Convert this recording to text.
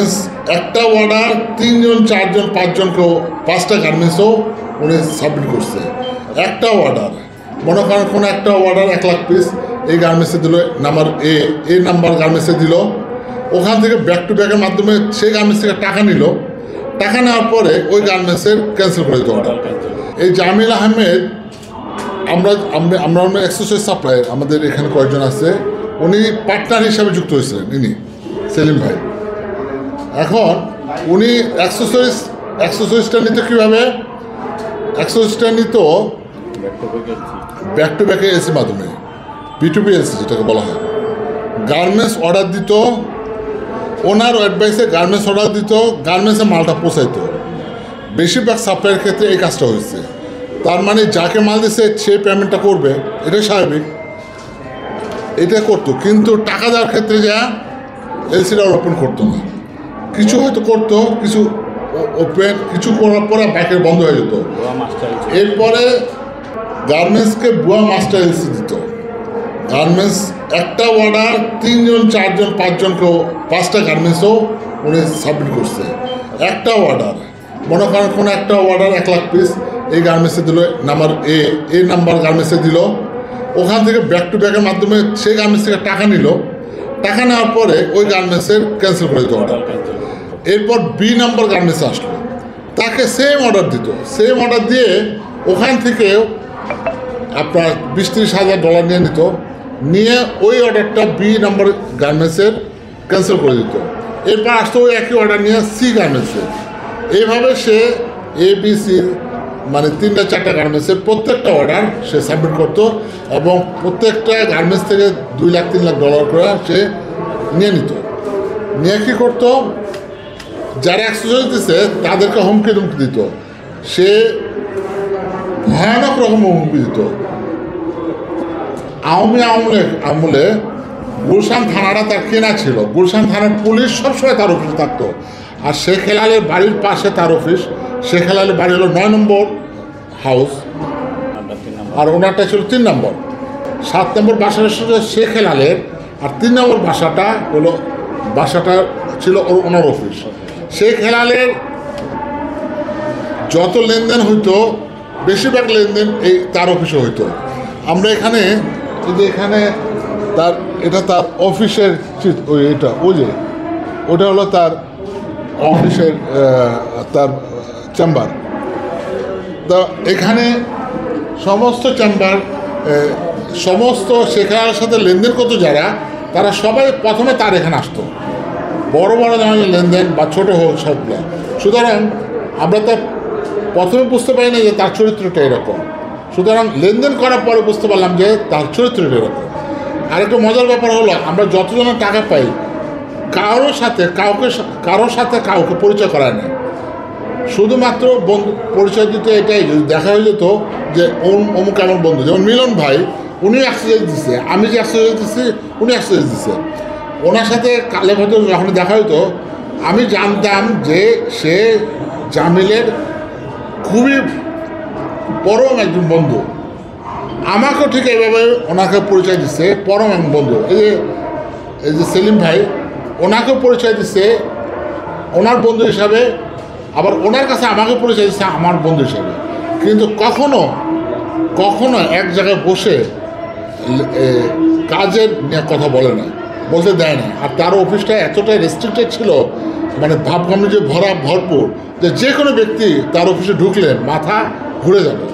Garments একটা order 3 জন 4 জন 5 জনকেও 5টা গার্মেন্টসও উনি সাবমিট করছে। একটা অর্ডার মনে করেন কোনো একটা অর্ডার 1 লাখ পিস এই গার্মেন্টসে দিল, নাম্বার এ নাম্বার গার্মেন্টসে দিল, ওখান থেকে ব্যাক টু ব্যাকের মাধ্যমে সেই গার্মেন্টস থেকে টাকা নিল, টাকা নেওয়ার পরে ওই গার্মেন্টসের ক্যান্সেল করে দিত অর্ডার। এই জামিল আহমেদ আমরা এক্সেসরিজ সাপ্লায়ার, আমাদের এখানে কয়েকজন আছে, উনি পার্টনার হিসাবে যুক্ত হয়েছিলেন ইনি সেলিম ভাই। এখন উনি অ্যাক্সেসরিজটা নিত কীভাবে? অ্যাক্সেসরিজটা নিত ব্যাক টু ব্যাকে এসির মাধ্যমে, B2B এসি যেটাকে বলা হয়। গার্মেন্টস অর্ডার দিত, ওনার অ্যাডভাইসে গার্মেন্টস অর্ডার দিত, গার্মেন্টসে মালটা পৌঁছাইতো। বেশিরভাগ সাপ্লাইয়ের ক্ষেত্রে এই কাজটা হয়েছে। তার মানে যাকে মাল দিচ্ছে সে পেমেন্টটা করবে, এটাই স্বাভাবিক, এটা করতো। কিন্তু টাকা দেওয়ার ক্ষেত্রে যা এলসিটা ওপেন করতো না, কিছু হয়তো করতো, কিছু ওপেন, কিছু করার পরে ব্যাকের বন্ধ হয়ে যেত। এরপরে গার্মেন্টসকে ভুয়া মাস্টার এলসি দিত। গার্মেন্টস একটা অর্ডার 3 জন 4 জন 5 জনকেও 5টা গার্মেন্টসও উনি সাবমিট করছে। একটা অর্ডার মনে করেন কোনো একটা অর্ডার 1 লাখ পিস এই গার্মেন্টসে দিল, নাম্বার এ নাম্বার গার্মেন্টসে দিল, ওখান থেকে ব্যাক টু ব্যাকের মাধ্যমে সেই গার্মেন্টস থেকে টাকা নিল, টাকা নেওয়ার পরে ওই গার্মেন্টসের ক্যান্সেল করে দিত অর্ডার। এরপর বি নাম্বার গার্মেন্টস আসলো, তাকে সেম অর্ডার দিত, সেম অর্ডার দিয়ে ওখান থেকে আপনার $20-30,000 নিয়ে নিত, নিয়ে ওই অর্ডারটা বি নাম্বার গার্মেন্টসের ক্যান্সেল করে দিত। এরপর আসতো ওই একই অর্ডার নিয়ে সি গার্মেন্টসে। এইভাবে সে ABC মানে 3-4টা গার্মেন্টসের প্রত্যেকটা অর্ডার সে সাবমিট করতো, এবং প্রত্যেকটা গার্মেন্টস থেকে $2-3 করে সে নিয়ে নিত। নিয়ে কী করতো, যারা অ্যাক্সেসরিজ দিচ্ছে তাদেরকে হুমকি ধুমকি দিত, সে ভয়ানক রকম হুমকি দিত। আওয়ামী আমলে গুলশান থানাটা তার কেনা ছিল, গুলশান থানার পুলিশ সবসময় তার অফিসে থাকতো। আর শেখ হেলালের বাড়ির পাশে তার অফিস, শেখ হেলালের বাড়ি হলো 9 নম্বর হাউস, আর ওনারটা ছিল 3 নম্বর। 7 নম্বর বাসাটা ছিল শেখ হেলালের, আর 3 নম্বর বাসাটা ছিল ওনার অফিস। শেখ হেলালের যত লেনদেন হইতো বেশিরভাগ লেনদেন এই তার অফিসে হইতো। আমরা এখানে এটা তার অফিসের এটা ওটা হলো তার অফিসের তার চেম্বার। তো এখানে সমস্ত চেম্বার, সমস্ত শেখার সাথে লেনদেন করতো যারা, তারা সবাই প্রথমে তার এখানে আসতো, বড় বড় ধরনের লেনদেন বা ছোটো হোক সবগুলো। সুতরাং আমরা তো প্রথমে বুঝতে পারি না যে তার চরিত্রটা এরকম, সুতরাং লেনদেন করার পরে বুঝতে পারলাম যে তার চরিত্রটা এরকম। আরেকটা মজার ব্যাপার হলো, আমরা যতজনের টাকা পাই কারোর সাথে কাউকে পরিচয় করায় না, শুধুমাত্র বন্ধু পরিচয় দিতে। এটাই যদি দেখা হয়ে যেত যে অমুক আমার বন্ধু, যেমন মিলন ভাই, উনিও এক্সারসাইজ দিচ্ছে, আমি যে এক্সারসাইজ দিচ্ছি উনি এক্সারসাইজ দিচ্ছে। ওনার সাথে কালে হয়তো যখন দেখা হতো আমি জানতাম যে সে জামিলের খুবই পরম একজন বন্ধু। আমাকেও ঠিক এইভাবে ওনাকে পরিচয় দিচ্ছে পরম এক বন্ধু। এই যে সেলিম ভাই, ওনাকেও পরিচয় দিচ্ছে ওনার বন্ধু হিসাবে, আবার ওনার কাছে আমাকে পরিচয় দিচ্ছে আমার বন্ধু হিসাবে। কিন্তু কখনো এক জায়গায় বসে কাজের নিয়ে কথা বলে না, বলতে দেয় না। আর তার অফিসটা এতটাই রেস্ট্রিক্টেড ছিল, মানে ভাবগাম্ভীর্যে ভরপুর, যে কোনো ব্যক্তি তার অফিসে ঢুকলে মাথা ঘুরে যাবে।